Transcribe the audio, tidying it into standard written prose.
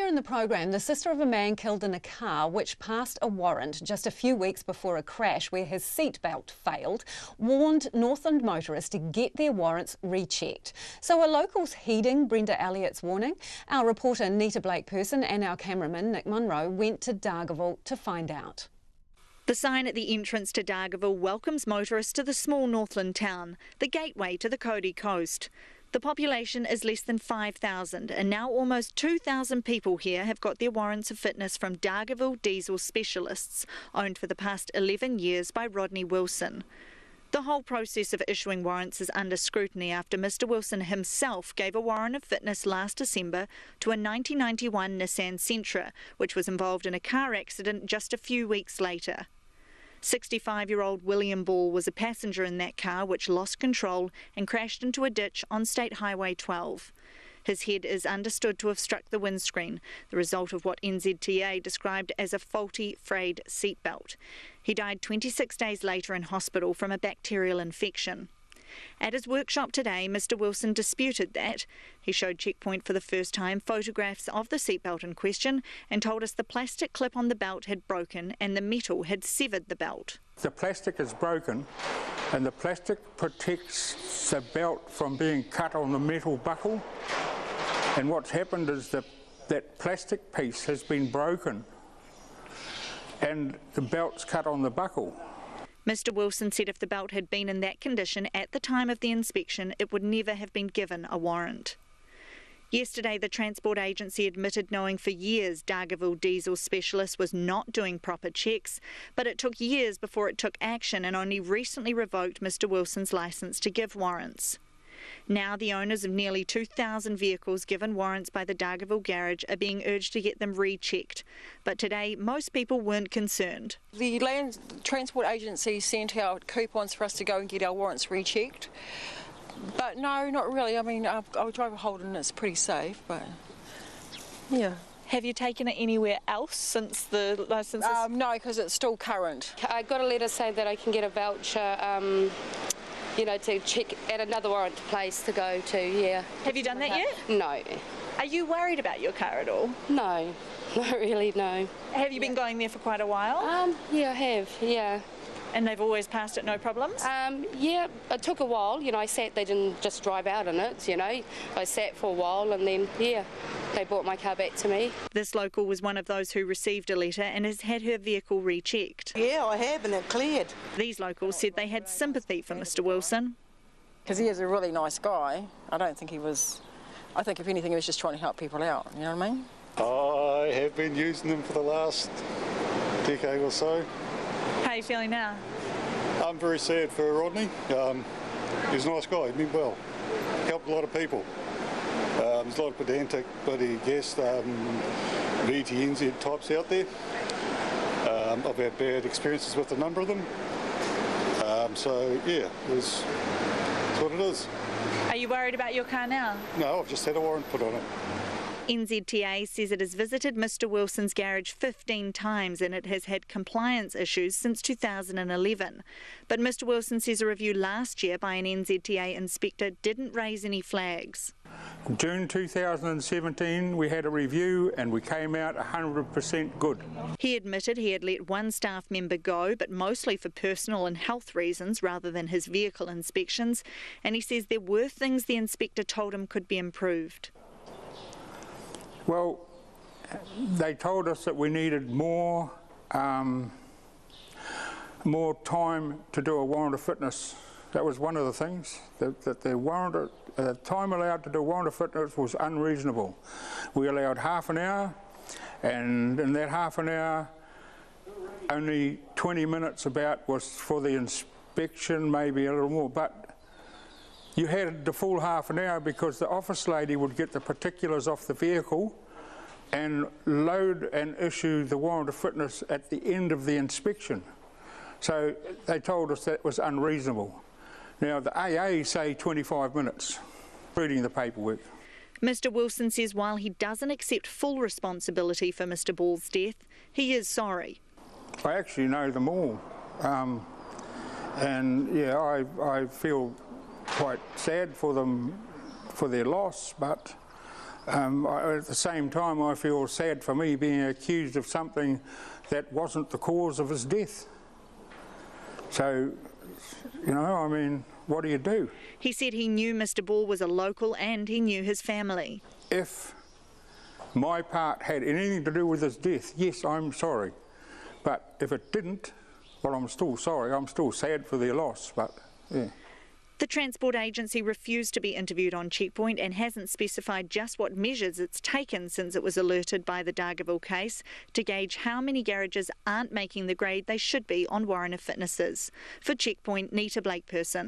Later in the program, the sister of a man killed in a car which passed a warrant just a few weeks before a crash where his seatbelt failed, warned Northland motorists to get their warrants rechecked. So are locals heeding Brenda Elliott's warning? Our reporter Nita Blake-Person and our cameraman Nick Munro went to Dargaville to find out. The sign at the entrance to Dargaville welcomes motorists to the small Northland town, the gateway to the Cody Coast. The population is less than 5,000 and now almost 2,000 people here have got their warrants of fitness from Dargaville Diesel Specialists, owned for the past 11 years by Rodney Wilson. The whole process of issuing warrants is under scrutiny after Mr Wilson himself gave a warrant of fitness last December to a 1991 Nissan Sentra, which was involved in a car accident just a few weeks later. 65-year-old William Ball was a passenger in that car which lost control and crashed into a ditch on State Highway 12. His head is understood to have struck the windscreen, the result of what NZTA described as a faulty frayed seatbelt. He died 26 days later in hospital from a bacterial infection. At his workshop today, Mr Wilson disputed that. He showed Checkpoint for the first time photographs of the seatbelt in question and told us the plastic clip on the belt had broken and the metal had severed the belt. The plastic is broken and the plastic protects the belt from being cut on the metal buckle, and what's happened is that plastic piece has been broken and the belt's cut on the buckle. Mr Wilson said if the belt had been in that condition at the time of the inspection, it would never have been given a warrant. Yesterday, the Transport Agency admitted knowing for years Dargaville Diesel Specialist was not doing proper checks, but it took years before it took action and only recently revoked Mr Wilson's licence to give warrants. Now the owners of nearly 2,000 vehicles given warrants by the Dargaville garage are being urged to get them rechecked. But today, most people weren't concerned. The Land Transport Agency sent out coupons for us to go and get our warrants rechecked. But no, not really. I mean, I'll drive a Holden, it's pretty safe, but yeah. Have you taken it anywhere else since the licence? No, because it's still current. I got a letter saying that I can get a voucher to check at another warrant place to go to, yeah. Have you done that yet? No. Are you worried about your car at all? No, not really, no. Have you been going there for quite a while? Yeah, I have, yeah. And they've always passed it, no problems? Yeah, it took a while, I sat, they didn't just drive out in it, I sat for a while and then, yeah, they brought my car back to me. This local was one of those who received a letter and has had her vehicle rechecked. Yeah, I have, and it cleared. These locals said they had sympathy for Mr Wilson. Because he is a really nice guy. I don't think he was, I think if anything he was just trying to help people out, you know what I mean? I have been using them for the last decade or so. How are you feeling now? I'm very sad for Rodney. He's a nice guy, he meant well. Helped a lot of people. There's a lot of pedantic, bloody guest VTNZ types out there. I've had bad experiences with a number of them. So yeah, it's what it is. Are you worried about your car now? No, I've just had a warrant put on it. NZTA says it has visited Mr Wilson's garage 15 times and it has had compliance issues since 2011. But Mr Wilson says a review last year by an NZTA inspector didn't raise any flags. In June 2017 we had a review and we came out 100% good. He admitted he had let one staff member go, but mostly for personal and health reasons rather than his vehicle inspections, and he says there were things the inspector told him could be improved. Well, they told us that we needed more time to do a warrant of fitness. That was one of the things, that the time allowed to do a warrant of fitness was unreasonable. We allowed half an hour, and in that half an hour, only 20 minutes about was for the inspection, maybe a little more, but you had the full half an hour because the office lady would get the particulars off the vehicle and load and issue the warrant of fitness at the end of the inspection. So they told us that was unreasonable. Now the AA say 25 minutes, reading the paperwork. Mr Wilson says while he doesn't accept full responsibility for Mr Ball's death, he is sorry. I actually know them all, and yeah, I feel quite sad for them, for their loss, but At the same time, I feel sad for me being accused of something that wasn't the cause of his death. So, you know, I mean, what do you do? He said he knew Mr Ball was a local and he knew his family. If my part had anything to do with his death, yes, I'm sorry. But if it didn't, well, I'm still sorry. I'm still sad for their loss, but yeah. The Transport Agency refused to be interviewed on Checkpoint and hasn't specified just what measures it's taken since it was alerted by the Dargaville case to gauge how many garages aren't making the grade they should be on warrant of fitnesses. For Checkpoint, Nita Blakeperson.